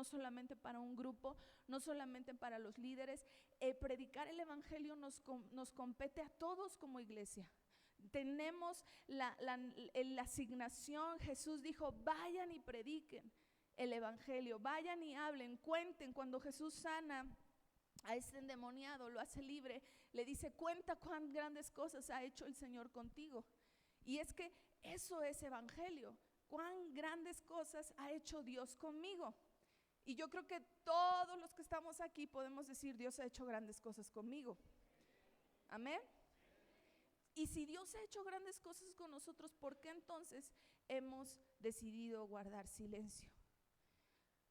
solamente para un grupo, no solamente para los líderes. Predicar el evangelio nos compete a todos como iglesia. Tenemos la asignación. Jesús dijo: vayan y prediquen el evangelio, vayan y hablen, cuenten. Cuando Jesús sana a este endemoniado, lo hace libre, le dice: cuenta cuán grandes cosas ha hecho el Señor contigo. Y es que eso es evangelio, cuán grandes cosas ha hecho Dios conmigo. Y yo creo que todos los que estamos aquí podemos decir: Dios ha hecho grandes cosas conmigo. Amén. Y si Dios ha hecho grandes cosas con nosotros, ¿por qué entonces hemos decidido guardar silencio?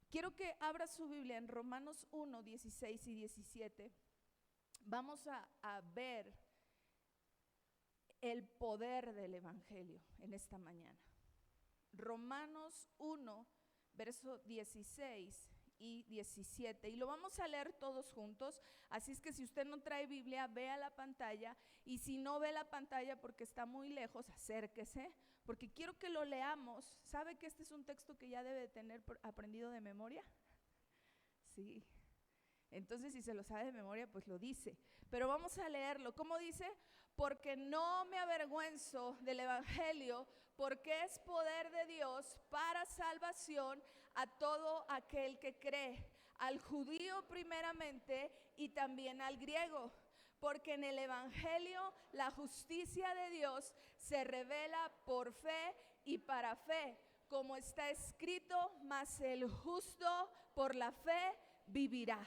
Quiero que abra su Biblia en Romanos 1, 16 y 17. Vamos a ver el poder del evangelio en esta mañana. Romanos 1, verso 16 y 17, y lo vamos a leer todos juntos. Así es que si usted no trae Biblia, vea la pantalla, y si no ve la pantalla porque está muy lejos, acérquese, porque quiero que lo leamos. ¿Sabe que este es un texto que ya debe tener aprendido de memoria? Sí. Entonces, si se lo sabe de memoria, pues lo dice. Pero vamos a leerlo. ¿Cómo dice? Porque no me avergüenzo del evangelio, porque es poder de Dios para salvación a todo aquel que cree, al judío primeramente y también al griego. Porque en el evangelio la justicia de Dios se revela por fe y para fe, como está escrito: mas el justo por la fe vivirá.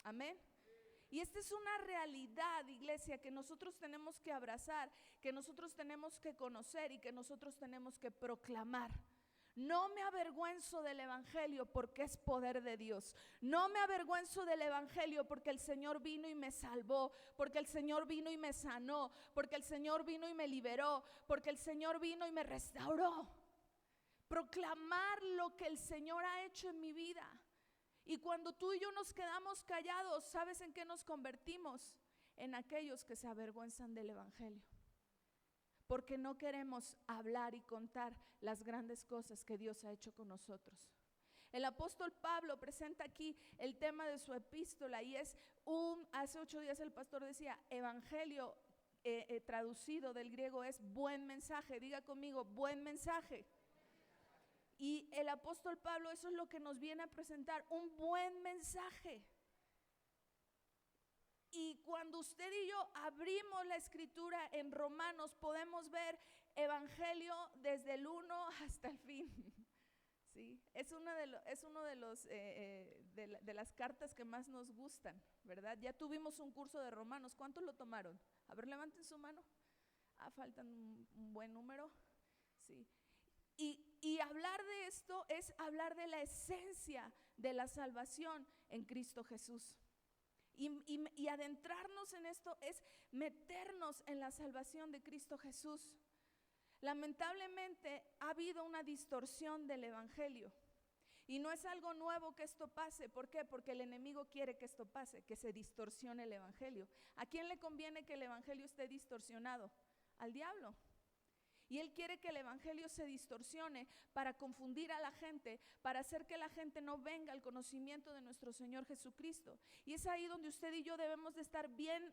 Amén. Y esta es una realidad, iglesia, que nosotros tenemos que abrazar, que nosotros tenemos que conocer y que nosotros tenemos que proclamar. No me avergüenzo del evangelio, porque es poder de Dios. No me avergüenzo del evangelio, porque el Señor vino y me salvó, porque el Señor vino y me sanó, porque el Señor vino y me liberó, porque el Señor vino y me restauró. Proclamar lo que el Señor ha hecho en mi vida. Y cuando tú y yo nos quedamos callados, ¿sabes en qué nos convertimos? En aquellos que se avergüenzan del evangelio, porque no queremos hablar y contar las grandes cosas que Dios ha hecho con nosotros. El apóstol Pablo presenta aquí el tema de su epístola, y es hace 8 días el pastor decía: evangelio traducido del griego es buen mensaje. Diga conmigo: buen mensaje. Y el apóstol Pablo, eso es lo que nos viene a presentar, un buen mensaje. Y cuando usted y yo abrimos la escritura en Romanos, podemos ver evangelio desde el 1 hasta el fin. Sí, es uno de las cartas que más nos gustan, ¿verdad? Ya tuvimos un curso de Romanos. ¿Cuántos lo tomaron? A ver, levanten su mano. Faltan un buen número. Sí. Y hablar de esto es hablar de la esencia de la salvación en Cristo Jesús. Y adentrarnos en esto es meternos en la salvación de Cristo Jesús. Lamentablemente ha habido una distorsión del evangelio, y no es algo nuevo que esto pase. ¿Por qué? Porque el enemigo quiere que esto pase, que se distorsione el evangelio. ¿A quién le conviene que el evangelio esté distorsionado? Al diablo. Y él quiere que el evangelio se distorsione para confundir a la gente, para hacer que la gente no venga al conocimiento de nuestro Señor Jesucristo. Y es ahí donde usted y yo debemos de estar bien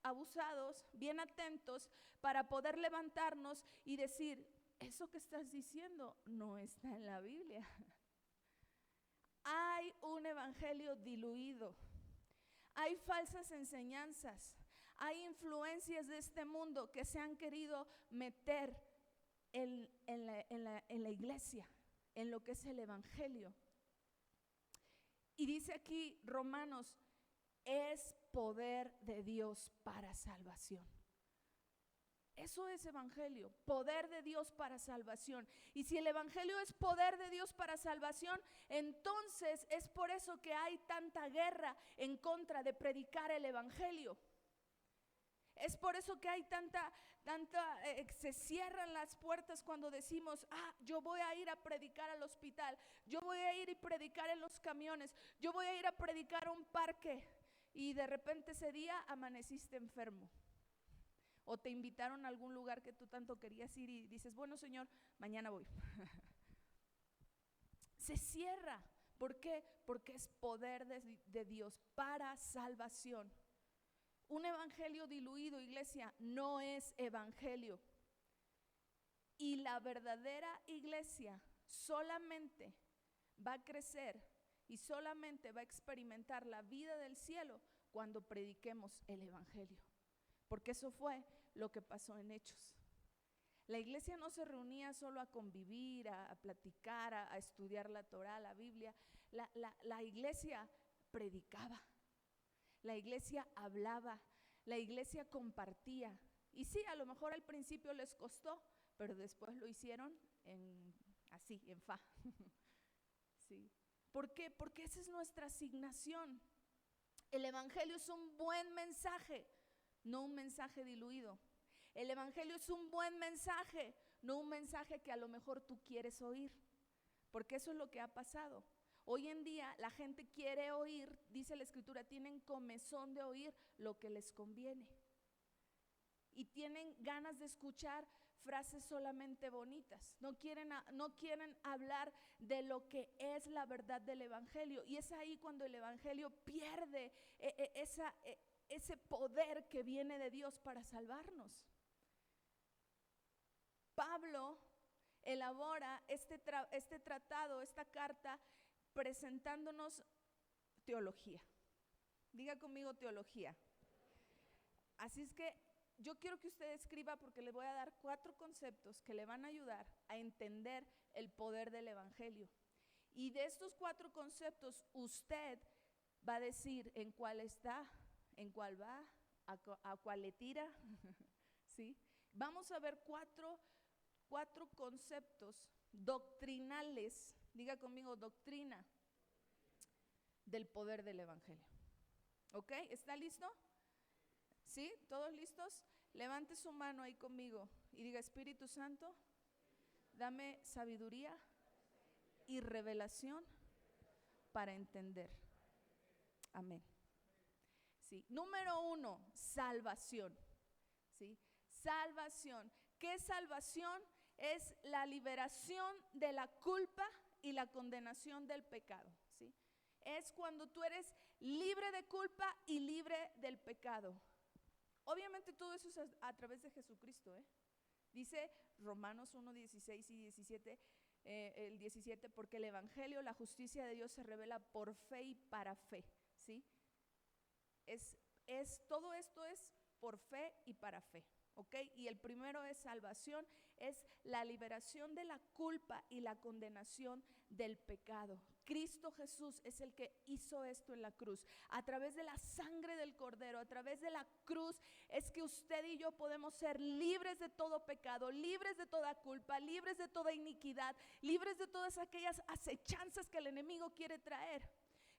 abusados, bien atentos, para poder levantarnos y decir: eso que estás diciendo no está en la Biblia. Hay un evangelio diluido, hay falsas enseñanzas, hay influencias de este mundo que se han querido meter en la iglesia, en lo que es el evangelio. Y dice aquí Romanos: es poder de Dios para salvación. Eso es evangelio, poder de Dios para salvación. Y si el evangelio es poder de Dios para salvación, entonces es por eso que hay tanta guerra en contra de predicar el evangelio. Es por eso que hay se cierran las puertas cuando decimos: yo voy a ir a predicar al hospital, yo voy a ir y predicar en los camiones, yo voy a ir a predicar a un parque, y de repente ese día amaneciste enfermo, o te invitaron a algún lugar que tú tanto querías ir y dices: bueno, Señor, mañana voy. Se cierra. ¿Por qué? Porque es poder de Dios para salvación. Un evangelio diluido, iglesia, no es evangelio. Y la verdadera iglesia solamente va a crecer y solamente va a experimentar la vida del cielo cuando prediquemos el evangelio. Porque eso fue lo que pasó en Hechos. La iglesia no se reunía solo a convivir, a platicar, a estudiar la Torá, la Biblia. La iglesia predicaba, la iglesia hablaba, la iglesia compartía. Y sí, a lo mejor al principio les costó, pero después lo hicieron así, en fa. ¿Sí? ¿Por qué? Porque esa es nuestra asignación. El evangelio es un buen mensaje, no un mensaje diluido. El evangelio es un buen mensaje, no un mensaje que a lo mejor tú quieres oír, porque eso es lo que ha pasado. Hoy en día la gente quiere oír, dice la escritura, tienen comezón de oír lo que les conviene. Y tienen ganas de escuchar frases solamente bonitas. No quieren hablar de lo que es la verdad del evangelio. Y es ahí cuando el evangelio pierde ese poder que viene de Dios para salvarnos. Pablo elabora este tratado, esta carta, presentándonos teología. Diga conmigo teología. Así es que yo quiero que usted escriba, porque le voy a dar 4 conceptos que le van a ayudar a entender el poder del evangelio. Y de estos 4 conceptos usted va a decir en cuál está, en cuál va, a cuál le tira. ¿Sí? Vamos a ver 4 conceptos doctrinales, diga conmigo doctrina, del poder del evangelio. ¿Ok? ¿Está listo? ¿Sí? ¿Todos listos? Levante su mano ahí conmigo y diga: Espíritu Santo, dame sabiduría y revelación para entender. Amén. ¿Sí? Número 1, salvación. ¿Sí? Salvación. ¿Qué es salvación? Es la liberación de la culpa y la condenación del pecado. ¿Sí? Es cuando tú eres libre de culpa y libre del pecado. Obviamente todo eso es a través de Jesucristo, ¿eh? Dice Romanos 1, 16 y 17, el 17, porque el evangelio, la justicia de Dios se revela por fe y para fe. ¿Sí? Todo esto es por fe y para fe. ¿Ok? Y el primero es salvación, es la liberación de la culpa y la condenación del pecado. Cristo Jesús es el que hizo esto en la cruz. A través de la sangre del Cordero, a través de la cruz, es que usted y yo podemos ser libres de todo pecado, libres de toda culpa, libres de toda iniquidad, libres de todas aquellas acechanzas que el enemigo quiere traer.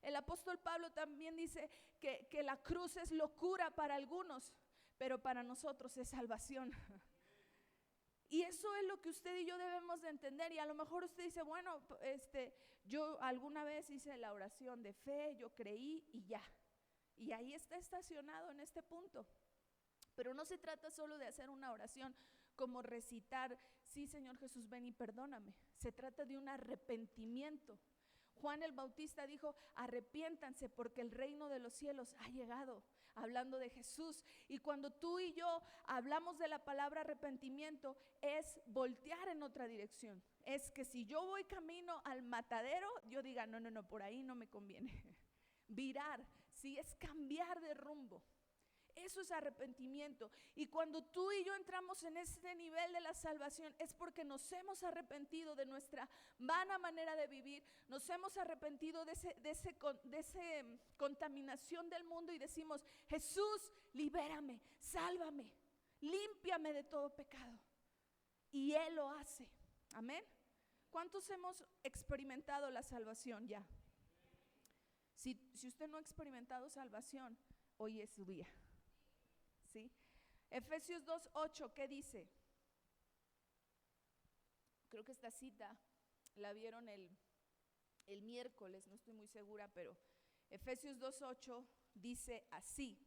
El apóstol Pablo también dice que la cruz es locura para algunos, pero para nosotros es salvación. Y eso es lo que usted y yo debemos de entender. Y a lo mejor usted dice: bueno, yo alguna vez hice la oración de fe, yo creí y ya. Y ahí está estacionado en este punto. Pero no se trata solo de hacer una oración como recitar: sí, Señor Jesús, ven y perdóname. Se trata de un arrepentimiento. Juan el Bautista dijo: arrepiéntanse porque el reino de los cielos ha llegado, hablando de Jesús. Y cuando tú y yo hablamos de la palabra arrepentimiento, es voltear en otra dirección. Es que si yo voy camino al matadero, yo diga: no, por ahí no me conviene. Virar, sí, es cambiar de rumbo. Eso es arrepentimiento. Y cuando tú y yo entramos en ese nivel de la salvación, es porque nos hemos arrepentido de nuestra vana manera de vivir, nos hemos arrepentido de esa contaminación del mundo y decimos: Jesús, libérame, sálvame, límpiame de todo pecado. Y Él lo hace. Amén. ¿Cuántos hemos experimentado la salvación ya? Si usted no ha experimentado salvación, hoy es su día. ¿Sí? Efesios 2:8, ¿qué dice? Creo que esta cita la vieron el miércoles, no estoy muy segura, pero Efesios 2:8 dice así: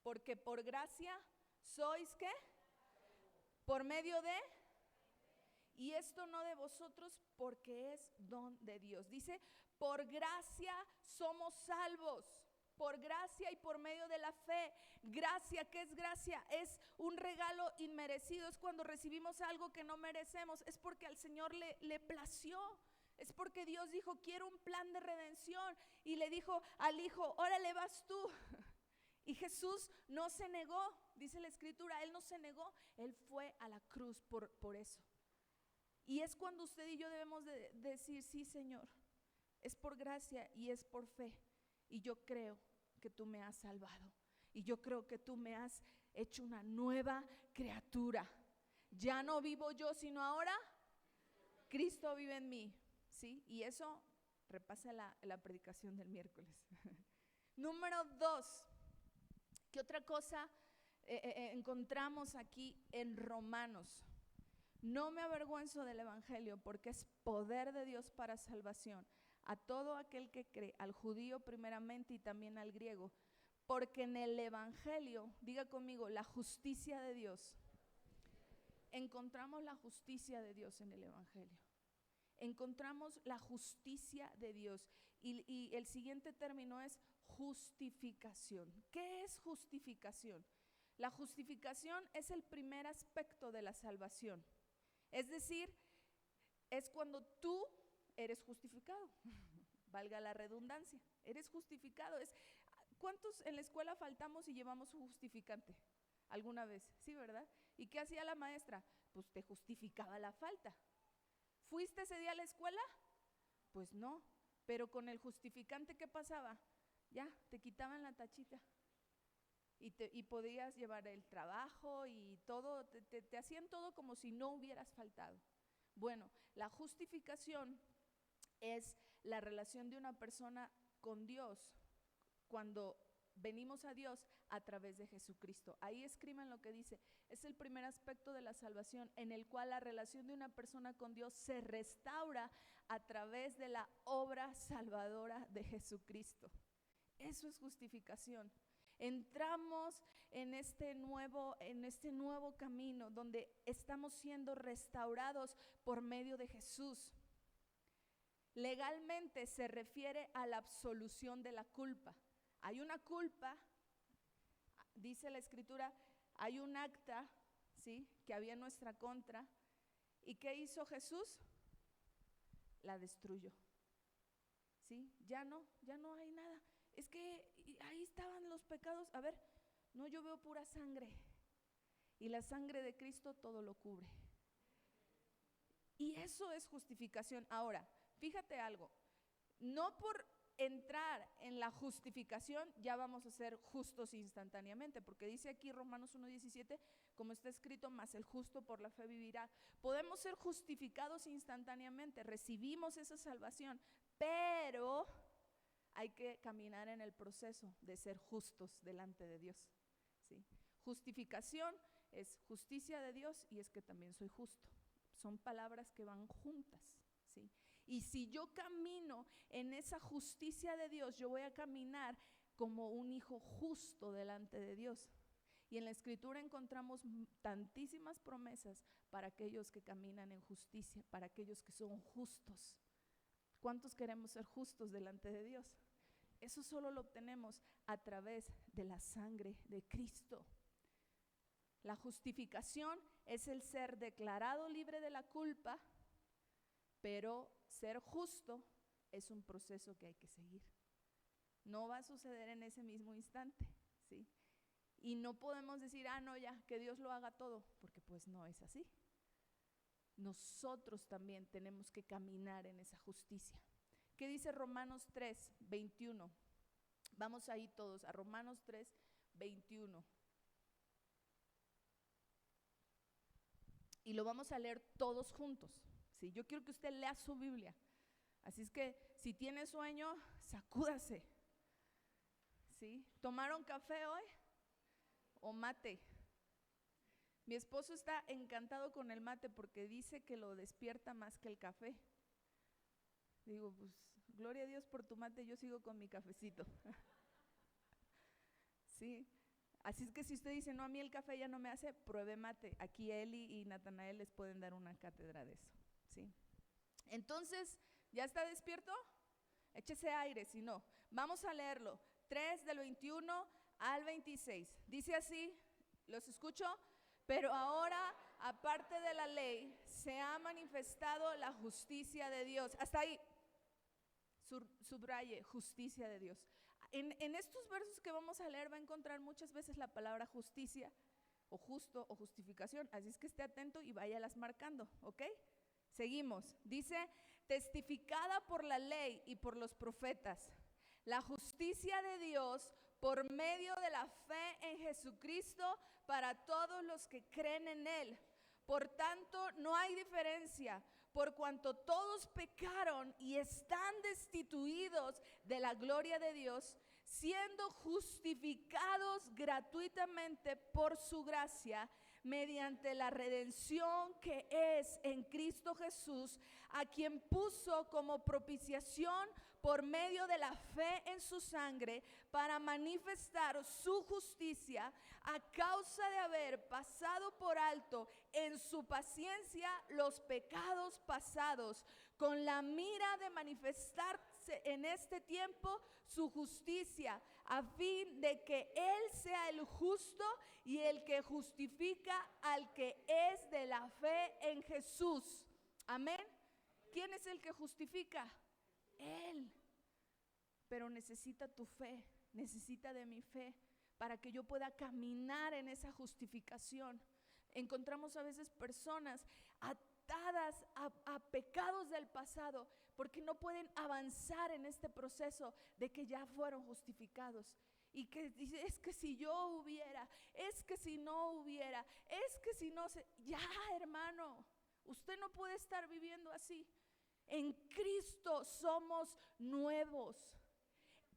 porque por gracia sois, ¿qué? Por medio de, y esto no de vosotros, porque es don de Dios. Dice: por gracia somos salvos. Por gracia y por medio de la fe. Gracia, ¿qué es gracia? Es un regalo inmerecido. Es cuando recibimos algo que no merecemos. Es porque al Señor le plació. Es porque Dios dijo, quiero un plan de redención. Y le dijo al Hijo, órale, vas tú. Y Jesús no se negó. Dice la Escritura, Él no se negó. Él fue a la cruz por eso. Y es cuando usted y yo debemos de decir, sí, Señor, es por gracia y es por fe. Y yo creo que tú me has salvado. Y yo creo que tú me has hecho una nueva criatura. Ya no vivo yo, sino ahora Cristo vive en mí. ¿Sí? Y eso repasa la predicación del miércoles. Número 2. ¿Qué otra cosa encontramos aquí en Romanos? No me avergüenzo del evangelio porque es poder de Dios para salvación a todo aquel que cree, al judío primeramente y también al griego, porque en el evangelio, diga conmigo, la justicia de Dios. Encontramos la justicia de Dios en el evangelio. Encontramos la justicia de Dios y el siguiente término es justificación. ¿Qué es justificación? La justificación es el primer aspecto de la salvación. Es decir, es cuando tú eres justificado, valga la redundancia, eres justificado. ¿Cuántos en la escuela faltamos y llevamos un justificante? ¿Alguna vez? Sí, ¿verdad? ¿Y qué hacía la maestra? Pues te justificaba la falta. ¿Fuiste ese día a la escuela? Pues no, pero con el justificante, ¿qué pasaba? Ya, te quitaban la tachita y podías llevar el trabajo y todo, te hacían todo como si no hubieras faltado. Bueno, la justificación es la relación de una persona con Dios cuando venimos a Dios a través de Jesucristo. Ahí escriban lo que dice, es el primer aspecto de la salvación en el cual la relación de una persona con Dios se restaura a través de la obra salvadora de Jesucristo. Eso es justificación. Entramos en este nuevo camino donde estamos siendo restaurados por medio de Jesús. Legalmente se refiere a la absolución de la culpa. Hay una culpa, dice la Escritura, hay un acta, ¿sí?, que había en nuestra contra. ¿Y qué hizo Jesús? La destruyó. ¿Sí? Ya no hay nada. Es que ahí estaban los pecados. A ver, no, yo veo pura sangre. Y la sangre de Cristo todo lo cubre. Y eso es justificación. Ahora, fíjate algo. No por entrar en la justificación ya vamos a ser justos instantáneamente, porque dice aquí Romanos 1:17, como está escrito, mas el justo por la fe vivirá. Podemos ser justificados instantáneamente, recibimos esa salvación, pero hay que caminar en el proceso de ser justos delante de Dios, ¿sí? Justificación es justicia de Dios y es que también soy justo. Son palabras que van juntas, ¿sí? Y si yo camino en esa justicia de Dios, yo voy a caminar como un hijo justo delante de Dios. Y en la Escritura encontramos tantísimas promesas para aquellos que caminan en justicia, para aquellos que son justos. ¿Cuántos queremos ser justos delante de Dios? Eso solo lo obtenemos a través de la sangre de Cristo. La justificación es el ser declarado libre de la culpa, pero ser justo es un proceso que hay que seguir. No va a suceder en ese mismo instante, ¿sí? Y no podemos decir, no, ya, que Dios lo haga todo, porque pues no es así. Nosotros también tenemos que caminar en esa justicia. ¿Qué dice Romanos 3:21? Vamos ahí todos a Romanos 3:21. Y lo vamos a leer todos juntos, ¿sí? Yo quiero que usted lea su Biblia. Así es que si tiene sueño, sacúdase, ¿sí? ¿Tomaron café hoy o mate? Mi esposo está encantado con el mate porque dice que lo despierta más que el café. Digo, pues, gloria a Dios por tu mate, yo sigo con mi cafecito. ¿Sí? Así es que si usted dice, no, a mí el café ya no me hace, pruebe mate. Aquí Eli y Natanael les pueden dar una cátedra de eso, ¿sí? Entonces, ¿ya está despierto? Échese aire, si no. Vamos a leerlo. 3 del 21 al 26. Dice así, ¿los escucho? Pero ahora, aparte de la ley, se ha manifestado la justicia de Dios. Hasta ahí. Subraye, justicia de Dios. En estos versos que vamos a leer va a encontrar muchas veces la palabra justicia, o justo, o justificación. Así es que esté atento y váyalas marcando, ¿ok? Seguimos. Dice, testificada por la ley y por los profetas, la justicia de Dios por medio de la fe en Jesucristo para todos los que creen en Él. Por tanto, no hay diferencia, por cuanto todos pecaron y están destituidos de la gloria de Dios, siendo justificados gratuitamente por su gracia, mediante la redención que es en Cristo Jesús, a quien puso como propiciación por medio de la fe en su sangre, para manifestar su justicia a causa de haber pasado por alto en su paciencia los pecados pasados, con la mira de manifestarse en este tiempo su justicia, a fin de que Él sea el justo y el que justifica al que es de la fe en Jesús. Amén. ¿Quién es el que justifica? Él. Pero necesita tu fe, necesita de mi fe para que yo pueda caminar en esa justificación. Encontramos a veces personas atadas a pecados del pasado porque no pueden avanzar en este proceso de que ya fueron justificados. Y que dice, es que si yo hubiera, es que si no hubiera, es que si no se... Ya, hermano, usted no puede estar viviendo así. En Cristo somos nuevos.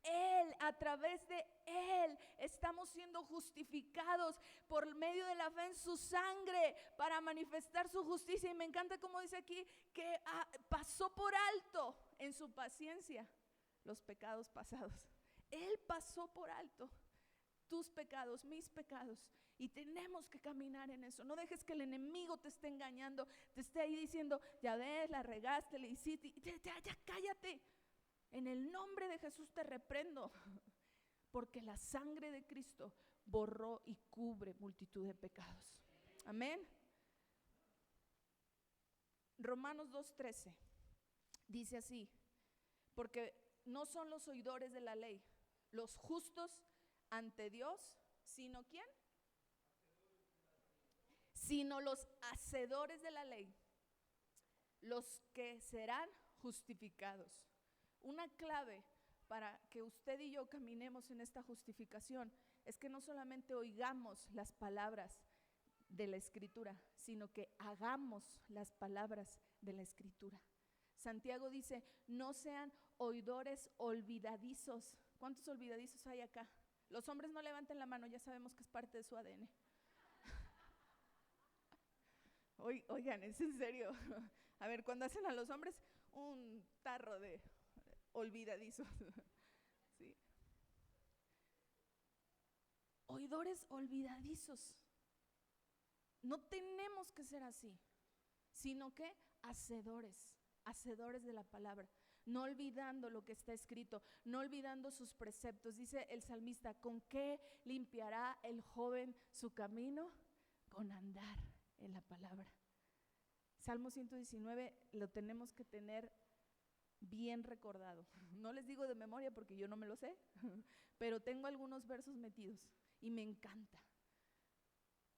Él, a través de Él, estamos siendo justificados por medio de la fe en su sangre para manifestar su justicia. Y me encanta como dice aquí que pasó por alto en su paciencia los pecados pasados. Él pasó por alto tus pecados, mis pecados, y tenemos que caminar en eso. No dejes que el enemigo te esté engañando, te esté ahí diciendo, ya ves, la regaste, le hiciste, ya cállate. En el nombre de Jesús te reprendo, porque la sangre de Cristo borró y cubre multitud de pecados. Amén. Romanos 2:13 dice así, porque no son los oidores de la ley los justos ante Dios, sino ¿quién? Sino los hacedores de la ley, los que serán justificados. Una clave para que usted y yo caminemos en esta justificación es que no solamente oigamos las palabras de la Escritura, sino que hagamos las palabras de la Escritura. Santiago dice, no sean oidores olvidadizos. ¿Cuántos olvidadizos hay acá? Los hombres no levanten la mano, ya sabemos que es parte de su ADN. Oigan, es en serio. A ver, cuando hacen a los hombres un tarro de olvidadizos. ¿Sí? Oidores olvidadizos. No tenemos que ser así, sino que hacedores de la palabra, no olvidando lo que está escrito, no olvidando sus preceptos. Dice el salmista, ¿con qué limpiará el joven su camino? Con andar en la palabra. Salmo 119 lo tenemos que tener bien recordado. No les digo de memoria porque yo no me lo sé, pero tengo algunos versos metidos y me encanta.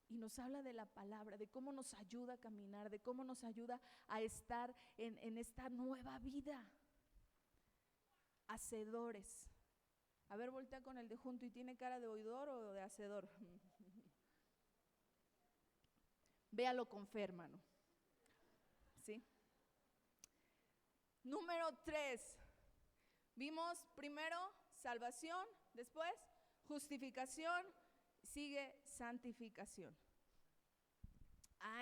Y nos habla de la palabra, de cómo nos ayuda a caminar, de cómo nos ayuda a estar en esta nueva vida. Hacedores. A ver, voltea con el de junto y tiene cara de oidor o de hacedor. Véalo con fe, hermano. ¿Sí? Número 3. Vimos primero salvación, después justificación, sigue santificación.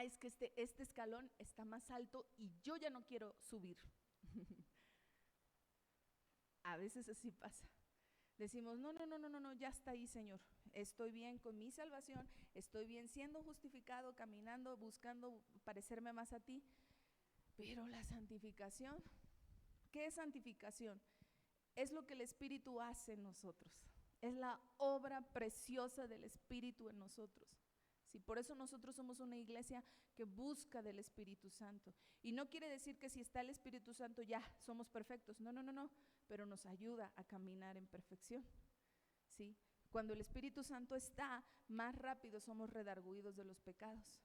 Es que este escalón está más alto y yo ya no quiero subir. A veces así pasa. Decimos, no, ya está ahí, Señor. Estoy bien con mi salvación, estoy bien siendo justificado, caminando, buscando parecerme más a ti. Pero la santificación, ¿qué es santificación? es lo que el Espíritu hace en nosotros. Es la obra preciosa del Espíritu en nosotros. Sí, por eso nosotros somos una iglesia que busca del Espíritu Santo. Y no quiere decir que si está el Espíritu Santo ya somos perfectos. No, no, no, no. Pero nos ayuda a caminar en perfección. ¿Sí? Cuando el Espíritu Santo está, más rápido somos redarguidos de los pecados.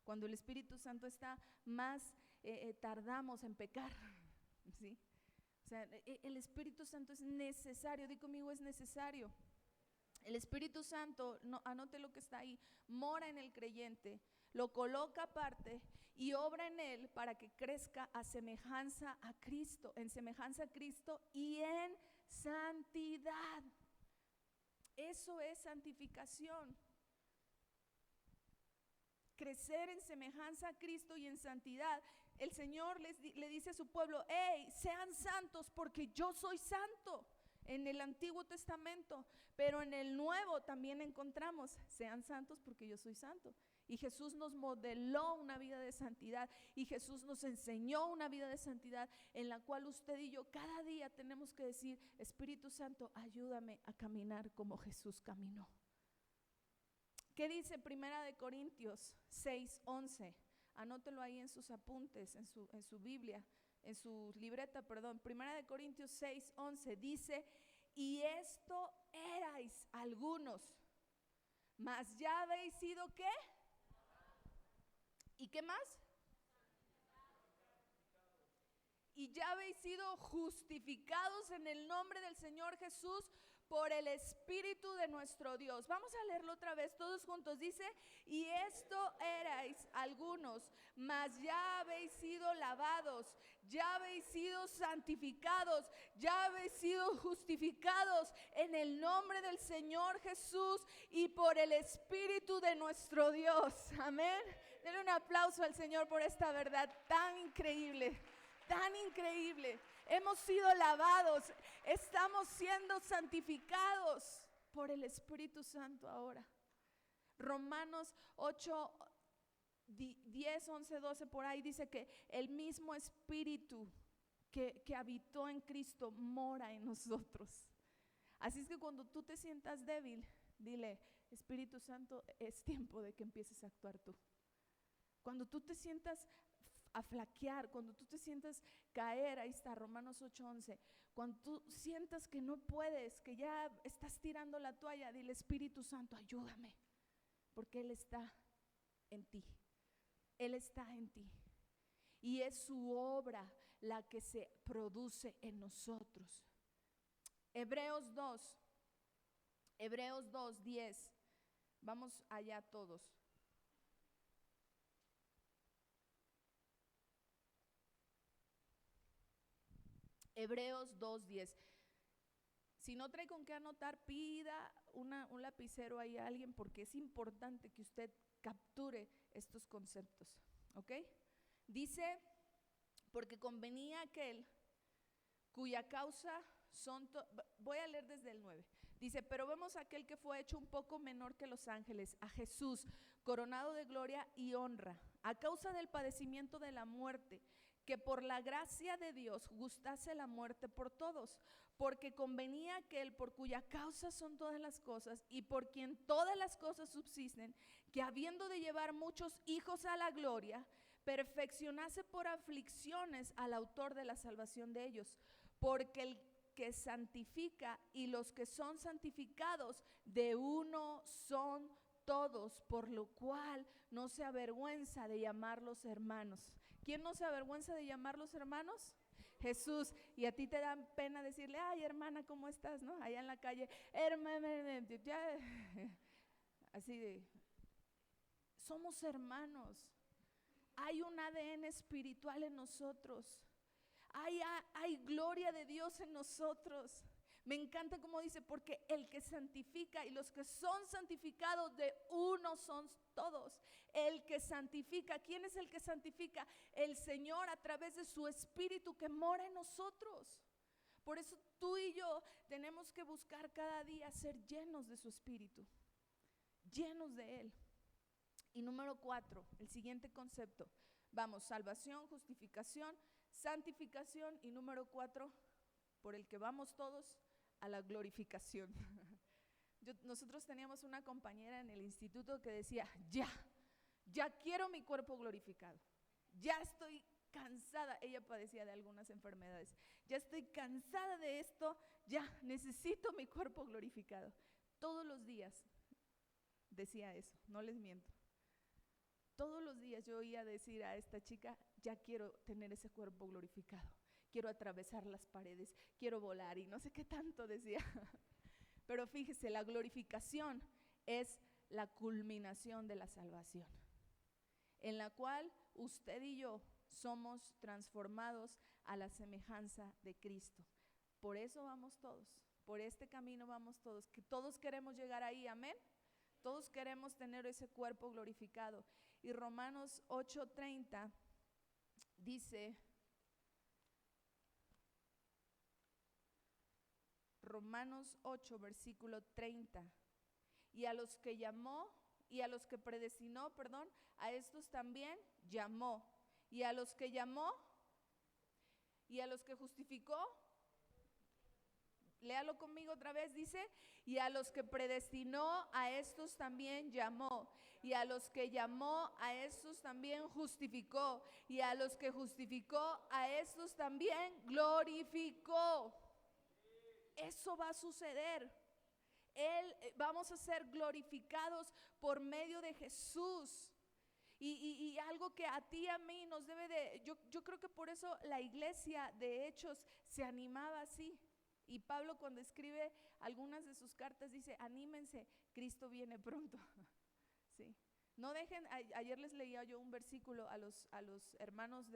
Cuando el Espíritu Santo está, más tardamos en pecar. ¿Sí? O sea, el Espíritu Santo es necesario. Di conmigo, es necesario. El Espíritu Santo, no, anote lo que está ahí, mora en el creyente, lo coloca aparte y obra en él para que crezca a semejanza a Cristo, en semejanza a Cristo y en santidad. Eso es santificación. Crecer en semejanza a Cristo y en santidad. El Señor le dice a su pueblo, hey, sean santos porque yo soy santo. En el Antiguo Testamento, pero en el Nuevo también encontramos, sean santos porque yo soy santo. Y Jesús nos modeló una vida de santidad y Jesús nos enseñó una vida de santidad en la cual usted y yo cada día tenemos que decir, Espíritu Santo, ayúdame a caminar como Jesús caminó. ¿Qué dice Primera de Corintios 6:11? Anótelo ahí en sus apuntes, en su Biblia, en su libreta, perdón. Primera de Corintios 6:11 dice, y esto erais algunos, mas ya habéis sido ¿qué? ¿Y qué más? Y ya habéis sido justificados en el nombre del Señor Jesús por el Espíritu de nuestro Dios. Vamos a leerlo otra vez todos juntos. Dice, y esto erais algunos, mas ya habéis sido lavados, ya habéis sido santificados, ya habéis sido justificados en el nombre del Señor Jesús y por el Espíritu de nuestro Dios. Amén. Denle un aplauso al Señor por esta verdad tan increíble, tan increíble. Hemos sido lavados, estamos siendo santificados por el Espíritu Santo ahora. Romanos 8, 10, 11, 12 por ahí dice que el mismo Espíritu que habitó en Cristo mora en nosotros. Así es que cuando tú te sientas débil, dile, Espíritu Santo, es tiempo de que empieces a actuar tú. Cuando tú te sientas a flaquear, cuando tú te sientas caer, ahí está Romanos 8:11, cuando tú sientas que no puedes, que ya estás tirando la toalla, dile, Espíritu Santo, ayúdame, porque Él está en ti, Él está en ti y es su obra la que se produce en nosotros. Hebreos 2:10, vamos allá todos. Hebreos 2:10. Si no trae con qué anotar, pida un lapicero ahí a alguien porque es importante que usted capture estos conceptos. ¿Ok? Dice, porque convenía aquel cuya causa son... Voy a leer desde el 9. Dice, pero vemos a aquel que fue hecho un poco menor que los ángeles, a Jesús, coronado de gloria y honra, a causa del padecimiento de la muerte, que por la gracia de Dios gustase la muerte por todos, porque convenía aquel por cuya causa son todas las cosas y por quien todas las cosas subsisten, que habiendo de llevar muchos hijos a la gloria, perfeccionase por aflicciones al autor de la salvación de ellos, porque el que santifica y los que son santificados de uno son todos, por lo cual no se avergüenza de llamarlos hermanos. ¿Quién no se avergüenza de llamarlos hermanos? Jesús. Y a ti te dan pena decirle, ay hermana, ¿cómo estás? ¿No? Allá en la calle, hermana, así de, somos hermanos. Hay un ADN espiritual en nosotros. Hay gloria de Dios en nosotros. Me encanta como dice, porque el que santifica y los que son santificados de uno son todos. El que santifica, ¿quién es el que santifica? El Señor a través de su Espíritu que mora en nosotros. Por eso tú y yo tenemos que buscar cada día ser llenos de su Espíritu, llenos de Él. Y número 4, el siguiente concepto. Vamos, salvación, justificación, santificación y número 4, por el que vamos todos a la glorificación. Nosotros teníamos una compañera en el instituto que decía, ya quiero mi cuerpo glorificado, ya estoy cansada, ella padecía de algunas enfermedades, ya estoy cansada de esto, ya necesito mi cuerpo glorificado. Todos los días decía eso, no les miento. Todos los días yo oía decir a esta chica, ya quiero tener ese cuerpo glorificado, quiero atravesar las paredes, quiero volar y no sé qué tanto decía. Pero fíjese, la glorificación es la culminación de la salvación, en la cual usted y yo somos transformados a la semejanza de Cristo. Por eso vamos todos, por este camino vamos todos, que todos queremos llegar ahí, amén. Todos queremos tener ese cuerpo glorificado. Y Romanos 8:30 dice, Romanos 8, versículo 30, y a los que llamó, y a los que predestinó, a estos también llamó, y a los que llamó, y a los que justificó, léalo conmigo otra vez, dice, y a los que predestinó, a estos también llamó, y a los que llamó, a estos también justificó, y a los que justificó, a estos también glorificó. Eso va a suceder. Vamos a ser glorificados por medio de Jesús. Y algo que a ti y a mí nos debe de, yo creo que por eso la iglesia de Hechos se animaba así. Y Pablo, cuando escribe algunas de sus cartas, dice, anímense, Cristo viene pronto. Sí. No dejen, ayer les leía yo un versículo a los hermanos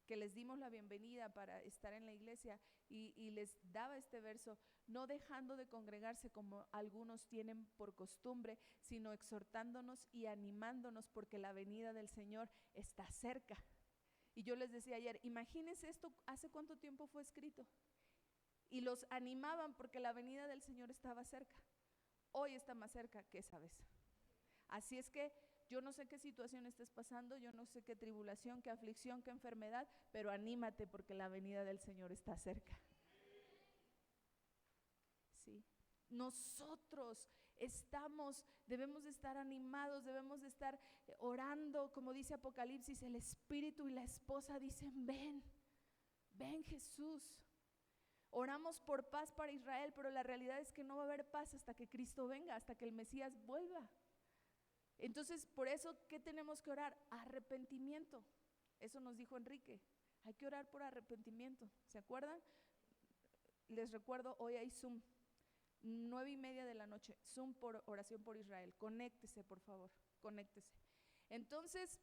que les dimos la bienvenida para estar en la iglesia, y les daba este verso: no dejando de congregarse como algunos tienen por costumbre, sino exhortándonos y animándonos, porque la venida del Señor está cerca. Y yo les decía ayer, imagínense esto, ¿hace cuánto tiempo fue escrito? Y los animaban porque la venida del Señor estaba cerca. Hoy está más cerca que esa vez. Así es que yo no sé qué situación estés pasando, yo no sé qué tribulación, qué aflicción, qué enfermedad, pero anímate porque la venida del Señor está cerca. Sí. Nosotros debemos de estar animados, debemos de estar orando, como dice Apocalipsis, el espíritu y la esposa dicen, ven Jesús. Oramos por paz para Israel, pero la realidad es que no va a haber paz hasta que Cristo venga, hasta que el Mesías vuelva. Entonces, por eso, ¿qué tenemos que orar? Arrepentimiento. Eso nos dijo Enrique. Hay que orar por arrepentimiento. ¿Se acuerdan? Les recuerdo, hoy hay Zoom, 9:30 de la noche, Zoom por oración por Israel. Conéctese, por favor, conéctese. Entonces,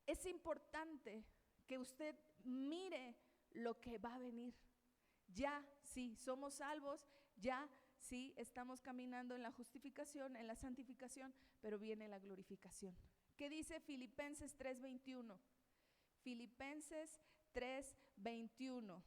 es importante que usted mire lo que va a venir. Ya, sí, somos salvos, ya, sí, estamos caminando en la justificación, en la santificación, pero viene la glorificación. ¿Qué dice Filipenses 3:21? Filipenses 3:21.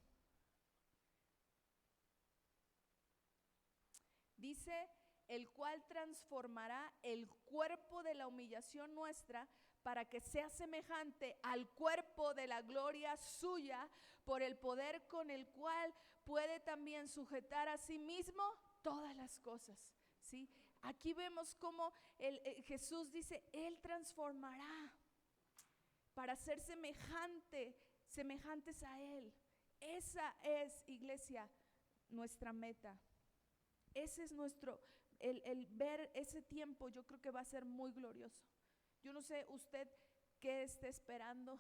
Dice, el cual transformará el cuerpo de la humillación nuestra para que sea semejante al cuerpo de la gloria suya, por el poder con el cual puede también sujetar a sí mismo todas las cosas. ¿Sí? Aquí vemos cómo Jesús dice, Él transformará para ser semejantes a Él. Esa es, iglesia, nuestra meta. Ese es el ver ese tiempo. Yo creo que va a ser muy glorioso. Yo no sé usted qué está esperando.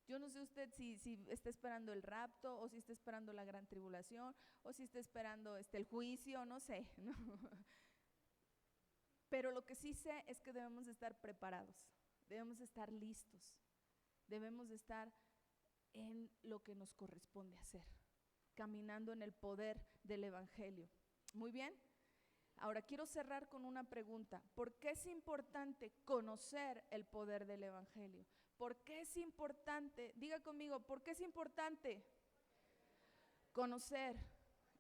Yo no sé usted si está esperando el rapto, o si está esperando la gran tribulación, o si está esperando el juicio, no sé, ¿no? Pero lo que sí sé es que debemos de estar preparados, debemos de estar listos, debemos de estar en lo que nos corresponde hacer, caminando en el poder del Evangelio. Muy bien. Ahora quiero cerrar con una pregunta. ¿Por qué es importante conocer el poder del Evangelio? ¿Por qué es importante? Diga conmigo, ¿por qué es importante conocer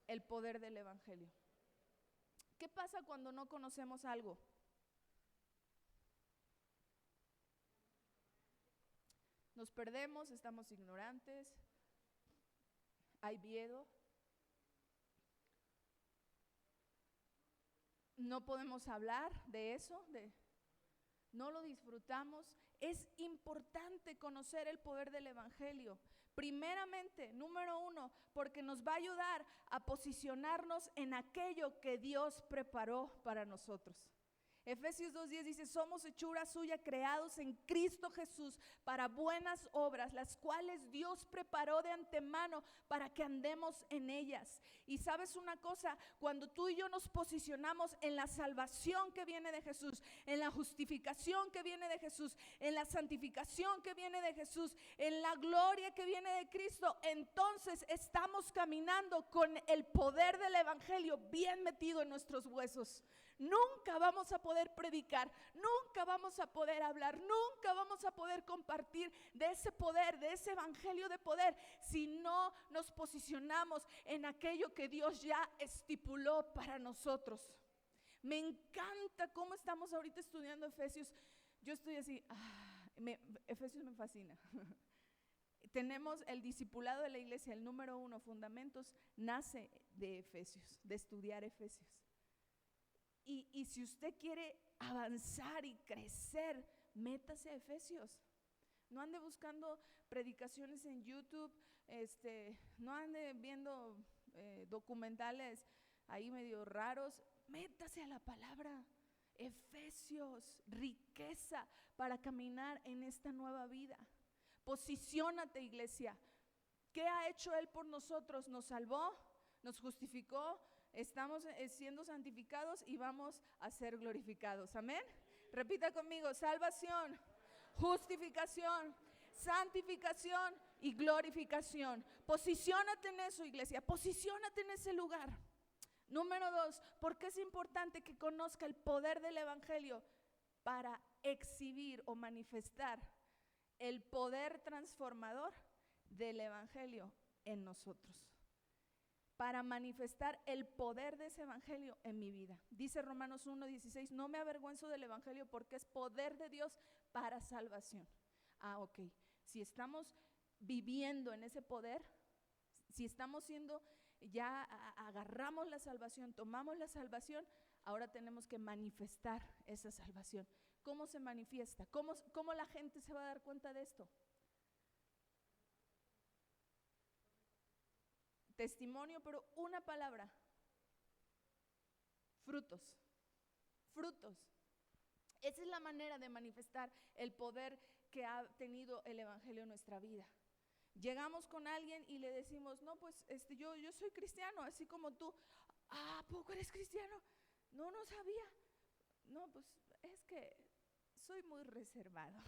el poder del Evangelio? ¿Qué pasa cuando no conocemos algo? Nos perdemos, estamos ignorantes. hay miedo, no podemos hablar de eso, no lo disfrutamos. Es importante conocer el poder del evangelio. Primeramente, número uno, porque nos va a ayudar a posicionarnos en aquello que Dios preparó para nosotros. Efesios 2:10 dice: somos hechura suya, creados en Cristo Jesús para buenas obras, las cuales Dios preparó de antemano para que andemos en ellas. Y sabes una cosa, cuando tú y yo nos posicionamos en la salvación que viene de Jesús, en la justificación que viene de Jesús, en la santificación que viene de Jesús, en la gloria que viene de Cristo, entonces estamos caminando con el poder del evangelio bien metido en nuestros huesos. Nunca vamos a poder predicar, nunca vamos a poder hablar, nunca vamos a poder compartir de ese poder, de ese evangelio de poder, si no nos posicionamos en aquello que Dios ya estipuló para nosotros. Me encanta cómo estamos ahorita estudiando Efesios. Yo estoy así, Efesios me fascina. Tenemos el discipulado de la iglesia, el número 1, fundamentos, nace de Efesios, de estudiar Efesios. Y si usted quiere avanzar y crecer, métase a Efesios. No ande buscando predicaciones en YouTube, no ande viendo documentales ahí medio raros. Métase a la palabra. Efesios, riqueza para caminar en esta nueva vida. Posiciónate, iglesia. ¿Qué ha hecho Él por nosotros? Nos salvó, nos justificó. Estamos siendo santificados y vamos a ser glorificados. Amén. Repita conmigo: salvación, justificación, santificación y glorificación. Posiciónate en eso, iglesia. Posiciónate en ese lugar. Número 2, porque es importante que conozca el poder del evangelio para exhibir o manifestar el poder transformador del evangelio en nosotros. Para manifestar el poder de ese evangelio en mi vida. Dice Romanos 1:16: no me avergüenzo del evangelio porque es poder de Dios para salvación. Ok, si estamos viviendo en ese poder, si estamos siendo, ya agarramos la salvación, tomamos la salvación, ahora tenemos que manifestar esa salvación. ¿Cómo se manifiesta? ¿Cómo la gente se va a dar cuenta de esto? Testimonio, pero una palabra: frutos. Frutos. Esa es la manera de manifestar el poder que ha tenido el evangelio en nuestra vida. Llegamos con alguien y le decimos: no, pues yo soy cristiano, así como tú. ¿A poco eres cristiano? No sabía. No, pues es que soy muy reservado,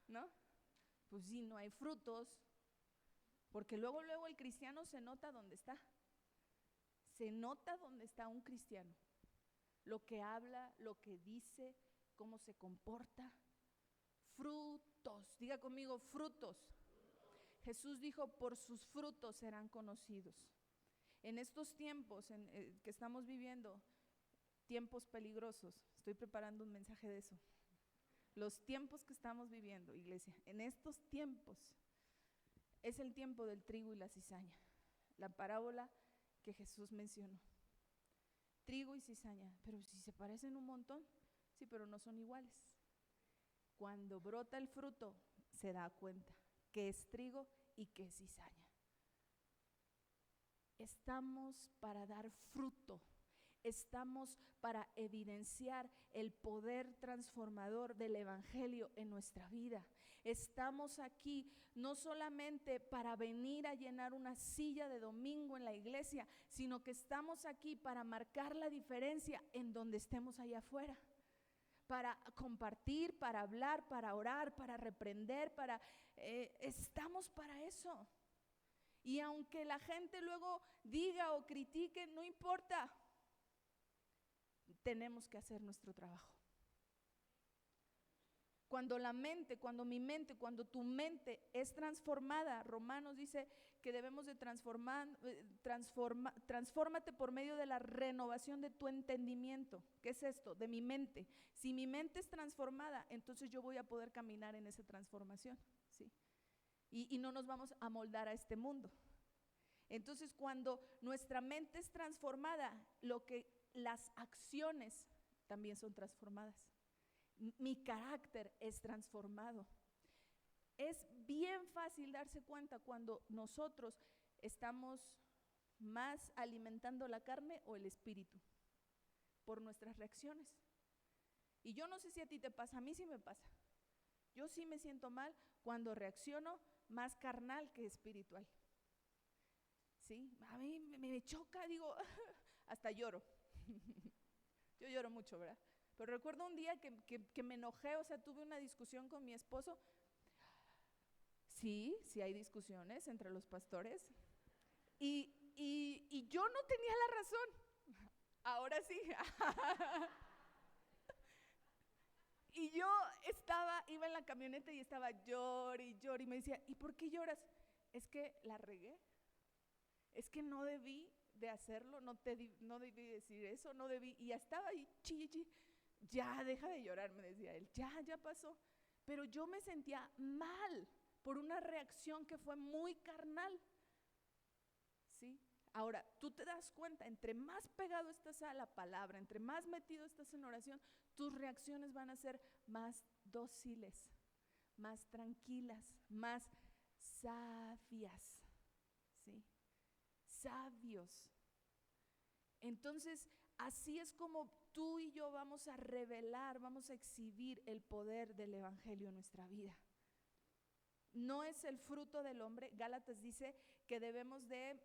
¿no? Pues sí, no hay frutos. Porque luego el cristiano se nota dónde está. Se nota dónde está un cristiano. Lo que habla, lo que dice, cómo se comporta. Frutos. Diga conmigo: frutos. Jesús dijo: por sus frutos serán conocidos. En estos tiempos que estamos viviendo, tiempos peligrosos, estoy preparando un mensaje de eso. Los tiempos que estamos viviendo, iglesia, en estos tiempos es el tiempo del trigo y la cizaña. La parábola que Jesús mencionó. Trigo y cizaña, pero si se parecen un montón, sí, pero no son iguales. Cuando brota el fruto, se da cuenta que es trigo y que es cizaña. Estamos para dar fruto. Estamos para evidenciar el poder transformador del evangelio en nuestra vida. Estamos aquí no solamente para venir a llenar una silla de domingo en la iglesia, sino que estamos aquí para marcar la diferencia en donde estemos allá afuera. Para compartir, para hablar, para orar, para reprender, estamos para eso. Y aunque la gente luego diga o critique, no importa. Tenemos que hacer nuestro trabajo. Cuando tu mente es transformada, Romanos dice que debemos de transfórmate por medio de la renovación de tu entendimiento. ¿Qué es esto? De mi mente. Si mi mente es transformada, entonces yo voy a poder caminar en esa transformación, ¿sí? Y no nos vamos a moldar a este mundo. Entonces, cuando nuestra mente es transformada, las acciones también son transformadas. Mi carácter es transformado. Es bien fácil darse cuenta cuando nosotros estamos más alimentando la carne o el espíritu por nuestras reacciones. Y yo no sé si a ti te pasa, a mí sí me pasa. Yo sí me siento mal cuando reacciono más carnal que espiritual. ¿Sí? A mí me choca, digo, hasta lloro. Yo lloro mucho, ¿verdad? Pero recuerdo un día que me enojé, o sea, tuve una discusión con mi esposo. Sí hay discusiones entre los pastores. Y yo no tenía la razón. Ahora sí. Y yo iba en la camioneta y estaba llor y me decía, ¿y por qué lloras? Es que la regué. Es que no debí de hacerlo, no debí decir eso, no debí. Y ya estaba ahí, ya deja de llorar, me decía él, ya pasó. Pero yo me sentía mal por una reacción que fue muy carnal. ¿Sí? Ahora, tú te das cuenta, entre más pegado estás a la palabra, entre más metido estás en oración, tus reacciones van a ser más dóciles, más tranquilas, más sabias, ¿sí? Sabios. Entonces, así es como tú y yo vamos a revelar, vamos a exhibir el poder del evangelio en nuestra vida. No es el fruto del hombre. Gálatas dice que debemos de,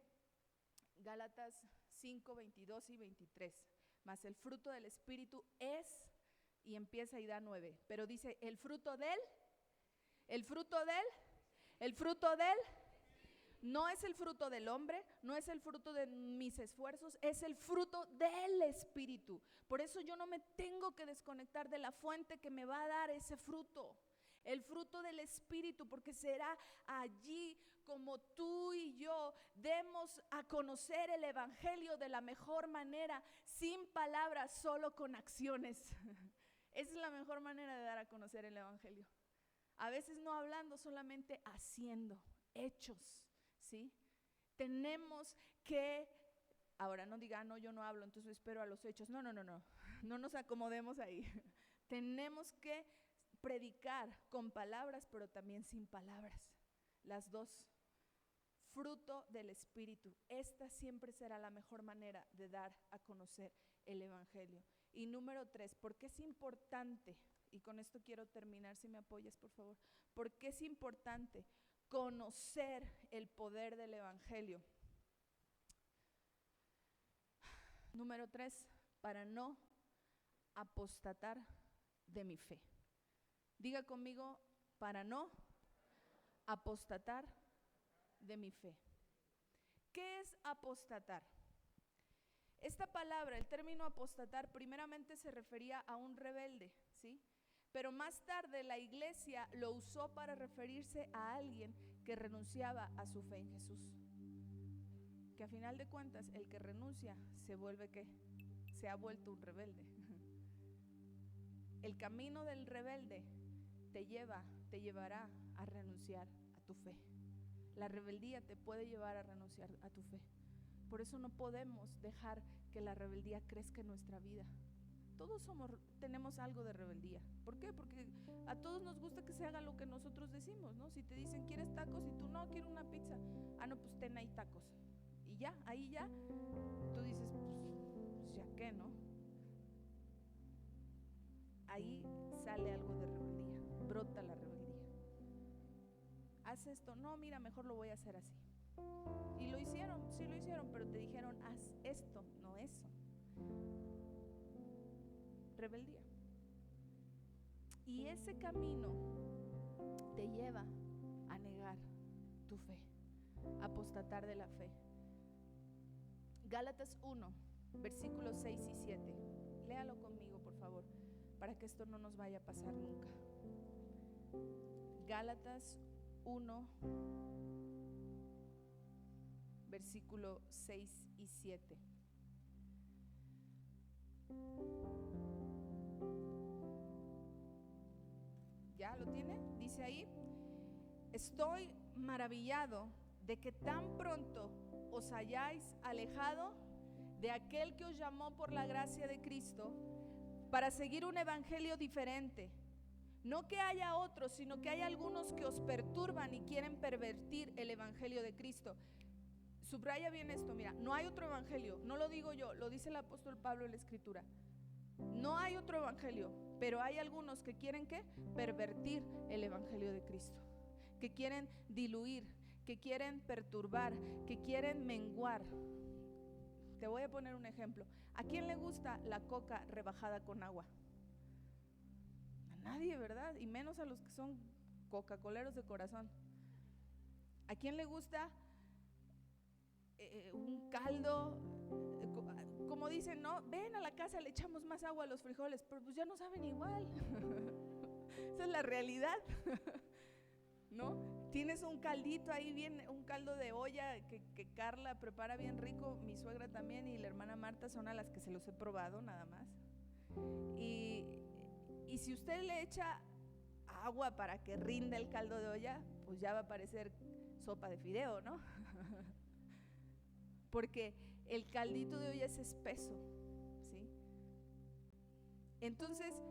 Gálatas 5, 22 y 23, más el fruto del Espíritu es, y empieza y da 9, pero dice el fruto del, no es el fruto del hombre, no es el fruto de mis esfuerzos, es el fruto del Espíritu. Por eso yo no me tengo que desconectar de la fuente que me va a dar ese fruto. El fruto del Espíritu, porque será allí como tú y yo demos a conocer el evangelio de la mejor manera, sin palabras, solo con acciones. Esa es la mejor manera de dar a conocer el evangelio. A veces no hablando, solamente haciendo, hechos, ¿sí? Tenemos que, ahora no diga, no, yo no hablo, entonces espero a los hechos. No nos acomodemos ahí. Tenemos que predicar con palabras, pero también sin palabras, las dos. Fruto del Espíritu. Esta siempre será la mejor manera de dar a conocer el evangelio. Y número 3, ¿por qué es importante? Y con esto quiero terminar, si me apoyas, por favor. ¿Por qué es importante conocer el poder del evangelio? Número 3, para no apostatar de mi fe. Diga conmigo, para no apostatar de mi fe. ¿Qué es apostatar? Esta palabra, el término apostatar, primeramente se refería a un rebelde, ¿sí? Pero más tarde la iglesia lo usó para referirse a alguien que renunciaba a su fe en Jesús. Que a final de cuentas, el que renuncia se vuelve ¿qué? Se ha vuelto un rebelde. El camino del rebelde te llevará a renunciar a tu fe. La rebeldía te puede llevar a renunciar a tu fe. Por eso no podemos dejar que la rebeldía crezca en nuestra vida. Todos tenemos algo de rebeldía. ¿Por qué? Porque a todos nos gusta que se haga lo que nosotros decimos, ¿no? Si te dicen, ¿quieres tacos? Y tú, no, quiero una pizza. Ah, no, pues ten ahí tacos. Y ya, ahí ya, tú dices, pues ya qué, ¿no? Ahí sale algo de rebeldía, brota la rebeldía. Haz esto, no, mira, mejor lo voy a hacer así. Y lo hicieron, sí lo hicieron, pero te dijeron, haz esto, no eso. Rebeldía. Y ese camino te lleva a negar tu fe, a apostatar de la fe. Gálatas 1, versículos 6 y 7. Léalo conmigo, por favor, para que esto no nos vaya a pasar nunca. Gálatas 1, versículo 6 y 7. ¿Ya lo tiene? Dice ahí: estoy maravillado de que tan pronto os hayáis alejado de aquel que os llamó por la gracia de Cristo para seguir un evangelio diferente. No que haya otros, sino que hay algunos que os perturban y quieren pervertir el evangelio de Cristo. Subraya bien esto, mira, no hay otro evangelio, no lo digo yo, lo dice el apóstol Pablo en la Escritura. No hay otro evangelio, pero hay algunos que quieren ¿qué? Pervertir el evangelio de Cristo, que quieren diluir, que quieren perturbar, que quieren menguar. Te voy a poner un ejemplo. ¿A quién le gusta la coca rebajada con agua? A nadie, ¿verdad? Y menos a los que son coca-coleros de corazón. ¿A quién le gusta un caldo? Como dicen, no, ven a la casa, le echamos más agua a los frijoles, pero pues ya no saben igual. Esa es la realidad. ¿No? Tienes un caldito ahí bien, un caldo de olla que Carla prepara bien rico, mi suegra también y la hermana Marta son a las que se los he probado nada más. Y si usted le echa agua para que rinda el caldo de olla, pues ya va a parecer sopa de fideo, ¿no? Porque el caldito de olla es espeso, ¿sí? Entonces,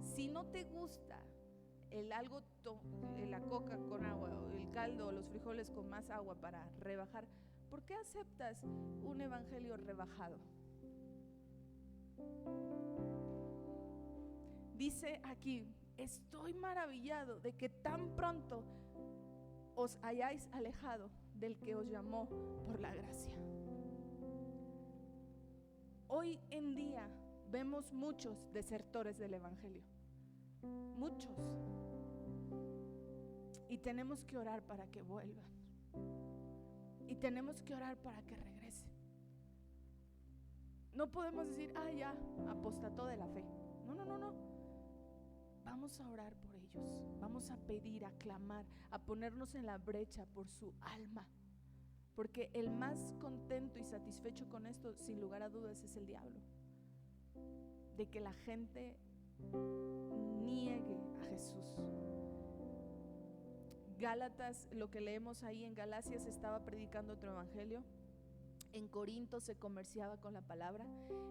si no te gusta la coca con agua, o el caldo, o los frijoles con más agua para rebajar, ¿por qué aceptas un evangelio rebajado? Dice aquí, estoy maravillado de que tan pronto os hayáis alejado del que os llamó por la gracia. Hoy en día vemos muchos desertores del evangelio, muchos, y tenemos que orar para que vuelvan, y tenemos que orar para que regresen. No podemos decir, ya apostató de la fe. No. Vamos a orar por ellos, vamos a pedir, a clamar, a ponernos en la brecha por su alma, porque el más contento y satisfecho con esto, sin lugar a dudas, es el diablo, de que la gente niegue a Jesús. Gálatas, lo que leemos ahí en Galacias, se estaba predicando otro evangelio. En Corinto se comerciaba con la palabra.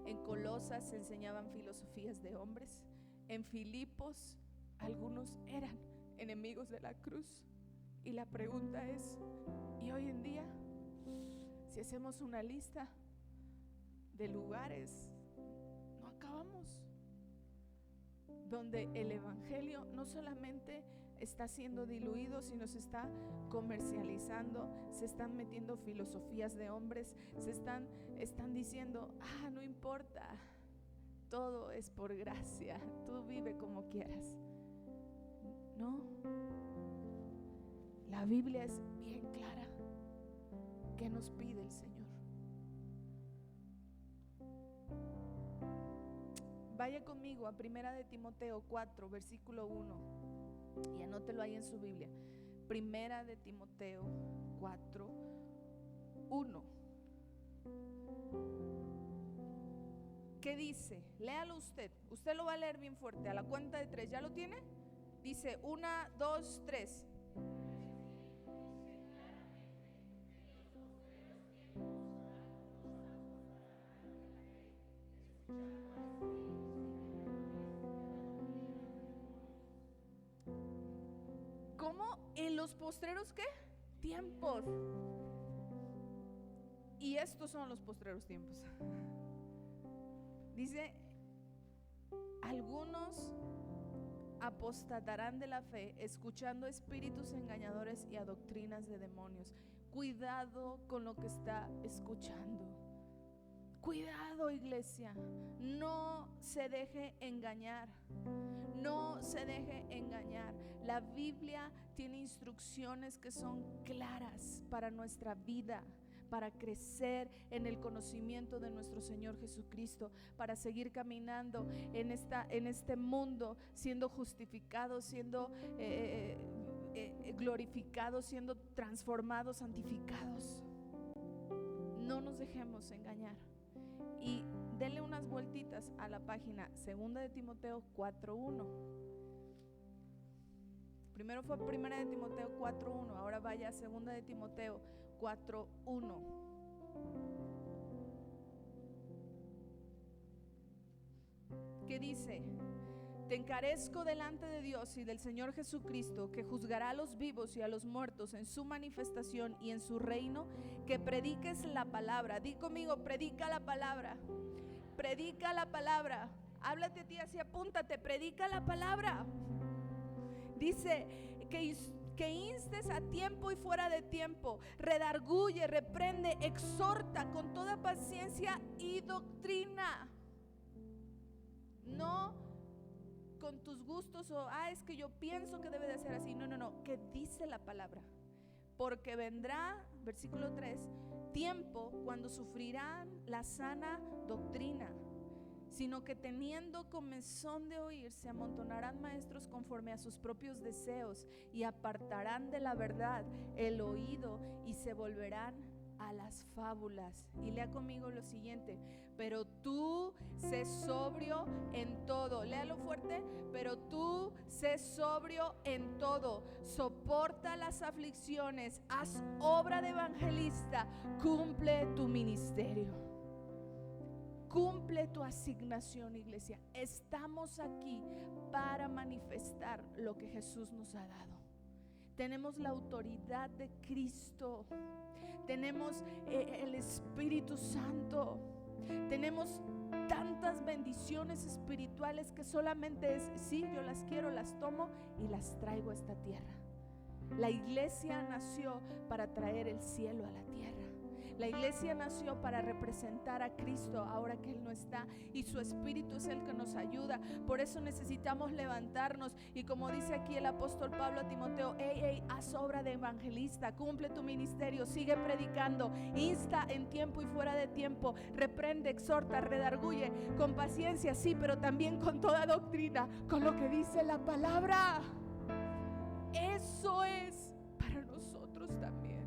En Colosas se enseñaban filosofías de hombres. En Filipos algunos eran enemigos de la cruz. Y la pregunta es, ¿y hoy en día? Si hacemos una lista de lugares, no acabamos, donde el evangelio no solamente está siendo diluido, sino se está comercializando, se están metiendo filosofías de hombres, están diciendo, no importa, todo es por gracia, tú vive como quieras. No, la Biblia es bien clara. ¿Qué nos pide el Señor? Vaya conmigo a 1 de Timoteo 4, versículo 1, y anótelo ahí en su Biblia. 1 de Timoteo 4, 1. ¿Qué dice? Léalo usted. Usted lo va a leer bien fuerte. A la cuenta de 3. ¿Ya lo tiene? Dice 1, 2, 3. ¿Cómo? ¿En los postreros qué? Tiempos. Y estos son los postreros tiempos. Dice, algunos apostatarán de la fe, escuchando espíritus engañadores y a doctrinas de demonios. Cuidado con lo que está escuchando. Cuidado, iglesia. No se deje engañar. No se deje engañar. La Biblia tiene instrucciones que son claras para nuestra vida, para crecer en el conocimiento de nuestro Señor Jesucristo, para seguir caminando en este mundo, siendo justificados, siendo glorificados, siendo transformados, santificados. No nos dejemos engañar. Y denle unas vueltitas a la página 2 de Timoteo 4:1. Primero fue 1 de Timoteo 4:1, ahora vaya a 2 de Timoteo 4:1. que dice: te encarezco delante de Dios y del Señor Jesucristo, que juzgará a los vivos y a los muertos en su manifestación y en su reino, que prediques la palabra. Di conmigo: predica la palabra. Predica la palabra. Háblate a ti así, apúntate, predica la palabra. Dice que instes a tiempo y fuera de tiempo, redarguye, reprende, exhorta con toda paciencia y doctrina. No con tus gustos o es que yo pienso que debe de ser así. No, que dice la palabra. Porque vendrá, versículo 3, tiempo cuando sufrirán la sana doctrina, sino que teniendo comezón de oír, se amontonarán maestros conforme a sus propios deseos y apartarán de la verdad el oído y se volverán a las fábulas. Y lea conmigo lo siguiente: pero tú sé sobrio en todo. Léalo fuerte: pero tú sé sobrio en todo, soporta las aflicciones, haz obra de evangelista, cumple tu ministerio. Cumple tu asignación, iglesia. Estamos aquí para manifestar lo que Jesús nos ha dado. Tenemos la autoridad de Cristo. Tenemos el Espíritu Santo. Tenemos tantas bendiciones espirituales que solamente es: sí, yo las quiero, las tomo y las traigo a esta tierra. La iglesia nació para traer el cielo a la tierra. La iglesia nació para representar a Cristo ahora que Él no está, y su Espíritu es el que nos ayuda. Por eso necesitamos levantarnos, y como dice aquí el apóstol Pablo a Timoteo: haz obra de evangelista, cumple tu ministerio, sigue predicando, insta en tiempo y fuera de tiempo, reprende, exhorta, redarguye con paciencia, sí, pero también con toda doctrina, con lo que dice la palabra. Eso es para nosotros también.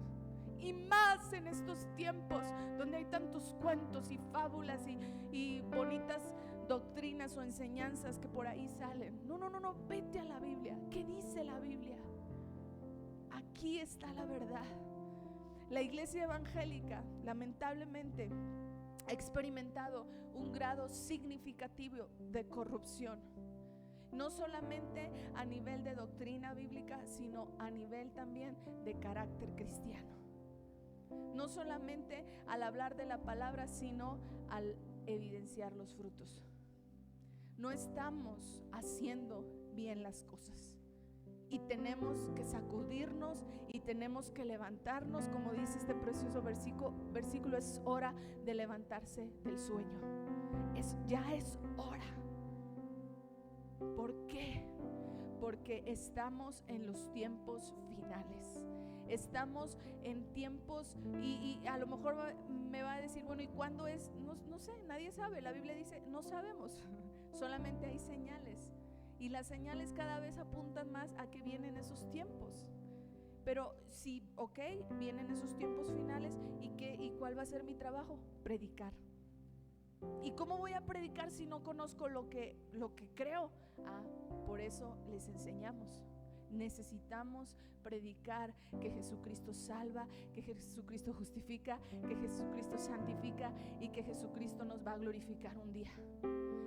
Y más en estos tiempos donde hay tantos cuentos y fábulas y bonitas doctrinas o enseñanzas que por ahí salen. No, vete a la Biblia. ¿Qué dice la Biblia? Aquí está la verdad. La iglesia evangélica, lamentablemente, ha experimentado un grado significativo de corrupción. No solamente a nivel de doctrina bíblica, sino a nivel también de carácter cristiano. No solamente al hablar de la palabra, sino al evidenciar los frutos. No estamos haciendo bien las cosas y tenemos que sacudirnos y tenemos que levantarnos. Como dice este precioso versículo, es hora de levantarse del sueño. Ya es hora. ¿Por qué? Porque estamos en los tiempos finales. Estamos en tiempos y a lo mejor me va a decir: bueno, ¿y cuándo es? No sé, nadie sabe. La Biblia dice: no sabemos. Solamente hay señales, y las señales cada vez apuntan más a que vienen esos tiempos. Pero sí, vienen esos tiempos finales. ¿Y cuál va a ser mi trabajo? Predicar. ¿Y cómo voy a predicar si no conozco lo que creo? Por eso les enseñamos. Necesitamos predicar que Jesucristo salva, que Jesucristo justifica, que Jesucristo santifica y que Jesucristo nos va a glorificar un día.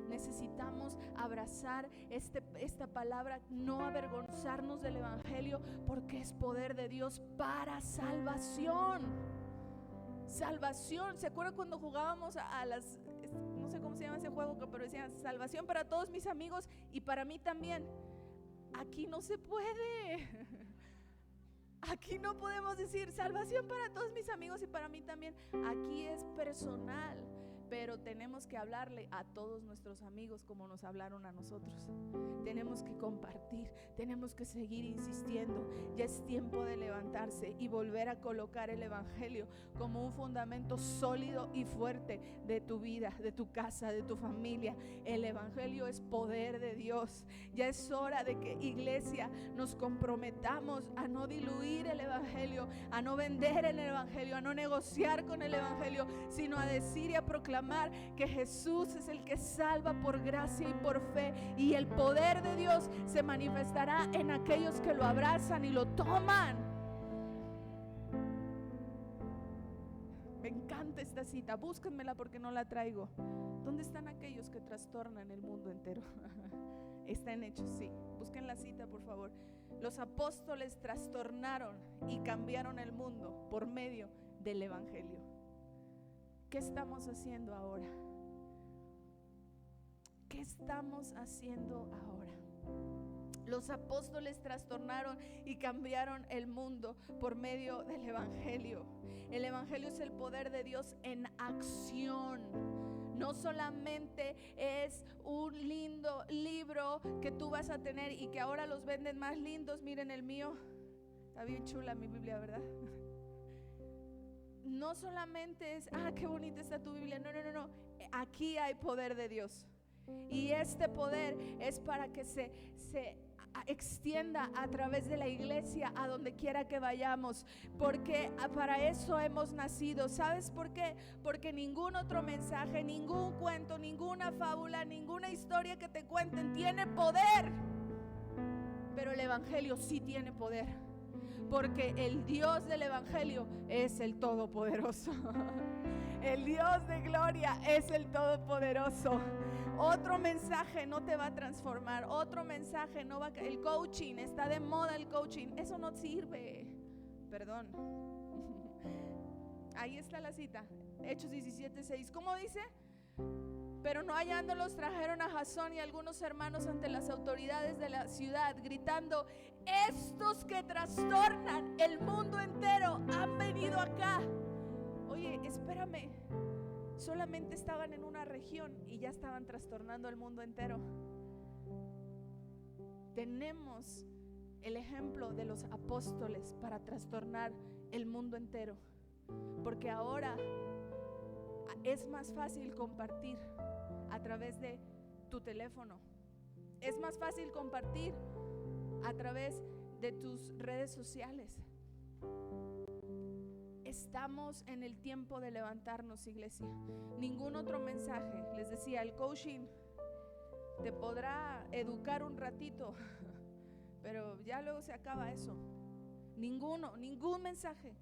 Necesitamos abrazar esta palabra, no avergonzarnos del evangelio, porque es poder de Dios para salvación. Salvación. ¿Se acuerdan cuando jugábamos a las, no sé cómo se llama ese juego, pero decían: salvación para todos mis amigos y para mí también? Aquí no se puede. Aquí no podemos decir: salvación para todos mis amigos y para mí también. Aquí es personal. Pero tenemos que hablarle a todos nuestros amigos como nos hablaron a nosotros. Tenemos que compartir, tenemos que seguir insistiendo. Ya es tiempo de levantarse y volver a colocar el evangelio como un fundamento sólido y fuerte de tu vida, de tu casa, de tu familia. El evangelio es poder de Dios. Ya es hora de que, iglesia, nos comprometamos a no diluir el evangelio, a no vender el evangelio, a no negociar con el evangelio, sino a decir y a proclamar que Jesús es el que salva por gracia y por fe, y el poder de Dios se manifestará en aquellos que lo abrazan y lo toman. Me encanta cita, búsquenmela porque no la traigo. ¿Dónde están aquellos que trastornan el mundo entero? Está en Hechos, sí. Busquen la cita, por favor. Los apóstoles trastornaron y cambiaron el mundo por medio del evangelio. ¿Qué estamos haciendo ahora? ¿Qué estamos haciendo ahora? Los apóstoles trastornaron y cambiaron el mundo por medio del evangelio. El evangelio es el poder de Dios en acción. No solamente es un lindo libro que tú vas a tener y que ahora los venden más lindos. Miren el mío, está bien chula mi Biblia, ¿verdad? No solamente es, qué bonita está tu Biblia. No. Aquí hay poder de Dios. Y este poder es para que se extienda a través de la iglesia a donde quiera que vayamos, porque para eso hemos nacido. ¿Sabes por qué? Porque ningún otro mensaje, ningún cuento, ninguna fábula, ninguna historia que te cuenten tiene poder, pero el evangelio sí tiene poder, porque el Dios del evangelio es el Todopoderoso. El Dios de gloria es el Todopoderoso. Otro mensaje no te va a transformar. Otro mensaje no va a... El coaching, está de moda el coaching. Eso no sirve. Perdón. Ahí está la cita. Hechos 17:6. ¿Cómo dice? Pero no hallándolos, trajeron a Jasón y algunos hermanos ante las autoridades de la ciudad, gritando: estos que trastornan el mundo entero han venido acá. Oye, espérame, solamente estaban en una región y ya estaban trastornando el mundo entero. Tenemos el ejemplo de los apóstoles para trastornar el mundo entero, porque ahora es más fácil compartir a través de tu teléfono. Es más fácil compartir a través de tus redes sociales. Estamos en el tiempo de levantarnos, iglesia. Ningún otro mensaje. Les decía, el coaching te podrá educar un ratito, pero ya luego se acaba eso. Ningún mensaje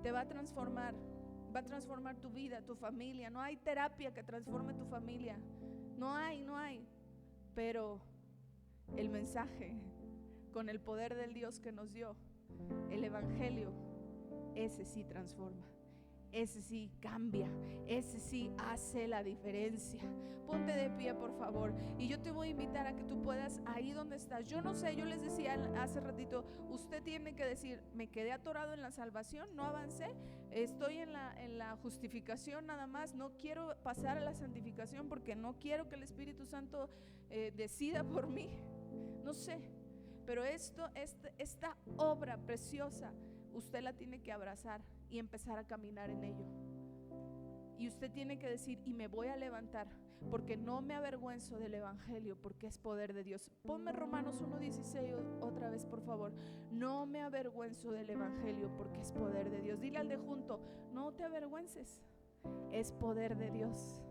te va a transformar. Va a transformar tu vida, tu familia. No hay terapia que transforme tu familia. No hay. Pero el mensaje con el poder del Dios que nos dio, el evangelio, ese sí transforma, ese sí cambia, ese sí hace la diferencia. Ponte de pie, por favor, y yo te voy a invitar a que tú puedas, ahí donde estás. Yo no sé, yo les decía hace ratito, usted tiene que decir: me quedé atorado en la salvación, no avancé, estoy en la justificación nada más, no quiero pasar a la santificación porque no quiero que el Espíritu Santo decida por mí. No sé, pero esta obra preciosa usted la tiene que abrazar y empezar a caminar en ello. Y usted tiene que decir: y me voy a levantar porque no me avergüenzo del evangelio, porque es poder de Dios. Ponme Romanos 1:16 otra vez, por favor. No me avergüenzo del evangelio porque es poder de Dios. Dile al de junto: no te avergüences, es poder de Dios.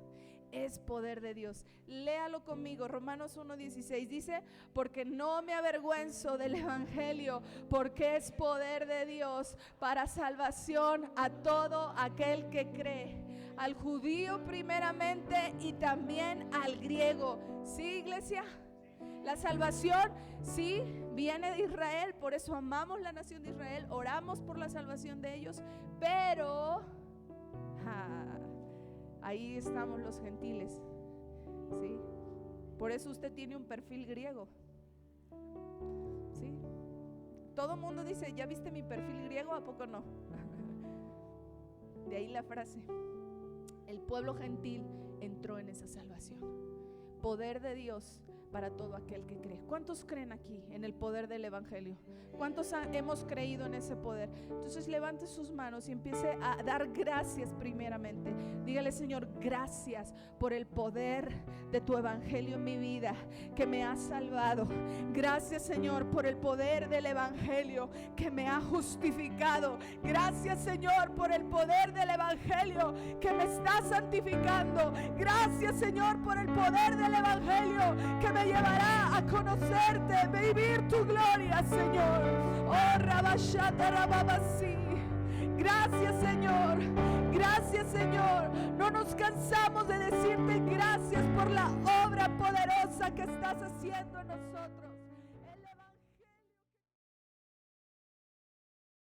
Es poder de Dios. Léalo conmigo, Romanos 1:16 dice: porque no me avergüenzo del evangelio, porque es poder de Dios para salvación a todo aquel que cree, al judío primeramente y también al griego. ¿Sí, iglesia? La salvación, sí, viene de Israel, por eso amamos la nación de Israel, oramos por la salvación de ellos, pero ahí estamos los gentiles, ¿sí? Por eso usted tiene un perfil griego, ¿sí? Todo el mundo dice: ¿ya viste mi perfil griego? ¿A poco no? De ahí la frase. El pueblo gentil entró en esa salvación. Poder de Dios para todo aquel que cree. ¿Cuántos creen aquí en el poder del evangelio? ¿Cuántos hemos creído en ese poder? Entonces levante sus manos y empiece a dar gracias primeramente. Dígale: Señor, gracias por el poder de tu evangelio en mi vida, que me ha salvado. Gracias, Señor, por el poder del evangelio que me ha justificado. Gracias, Señor, por el poder del evangelio que me está santificando. Gracias, Señor, por el poder del evangelio que me llevará a conocerte, vivir tu gloria, Señor. Oh, Rabashata Rababasi. Gracias, Señor. Gracias, Señor. No nos cansamos de decirte gracias por la obra poderosa que estás haciendo en nosotros.